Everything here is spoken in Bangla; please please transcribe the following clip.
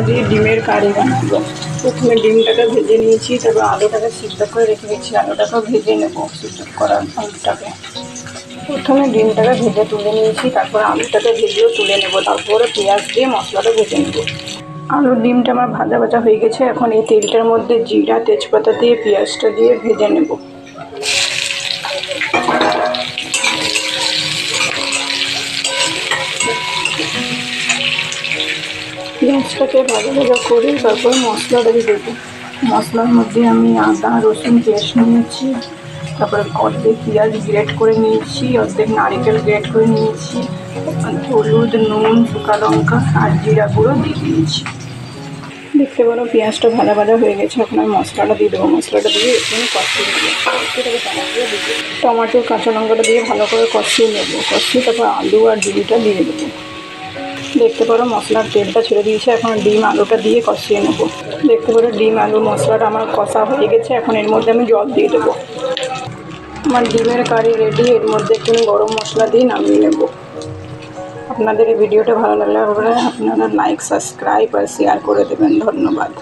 দিয়ে ডিমের কারি বানাবো। প্রথমে ডিমটাকে ভেজে নিয়েছি, তারপর আলুটাকে সিদ্ধ করে রেখে দিচ্ছি। আলুটাকেও ভেজে নেবো, সিদ্ধ করা আলুটাকে। প্রথমে ডিমটাকে ভেজে তুলে নিয়েছি, তারপর আলুটাকে ভেজেও তুলে নেবো, তারপরে পেঁয়াজ দিয়ে মশলাটা ভেজে নেবো। আলুর ডিমটা আমার ভাজা ভাজা হয়ে গেছে। এখন এই তেলটার মধ্যে জিরা তেজপাতা দিয়ে পেঁয়াজটা দিয়ে ভেজে নেব। পেঁয়াজটাকে ভাজা ভাজা করে তারপর মশলাটা দিয়ে দেবো। মশলার মধ্যে আমি আদা রসুন পেস্ট নিয়েছি, তারপরে অর্ধেক পেঁয়াজ গ্রেট করে নিয়েছি, অর্ধেক নারকেল গ্রেট করে নিয়েছি, হলুদ নুন শুকা লঙ্কা আর জিরা গুঁড়ো দিয়ে দিয়েছি। দেখতে পারো পেঁয়াজটা ভাজা ভাজা হয়ে গেছে। এখন আমি মশলাটা দিয়ে দেবো। মশলাটা দিয়ে একটু কষিয়ে নেবো। টমেটো কাঁচা লঙ্কাটা দিয়ে ভালো করে কষিয়ে নেবো। কষিয়ে তারপর আলু আর ডিমটা দিয়ে দেবো। দেখতে পারো মশলার তেলটা ছেড়ে দিয়েছে। এখন ডিম আলুটা দিয়ে কষিয়ে নেবো। দেখতে পারো ডিম আলু মশলাটা আমার কষা হয়ে গেছে। এখন এর মধ্যে আমি জল দিয়ে দেবো। আমার ডিমের কারি রেডি। এর মধ্যে একটু গরম মশলা দিয়ে নামিয়ে নেব। আপনাদের এই ভিডিওটা ভালো লাগলে আপনারা লাইক সাবস্ক্রাইব আর শেয়ার করে দেবেন। ধন্যবাদ।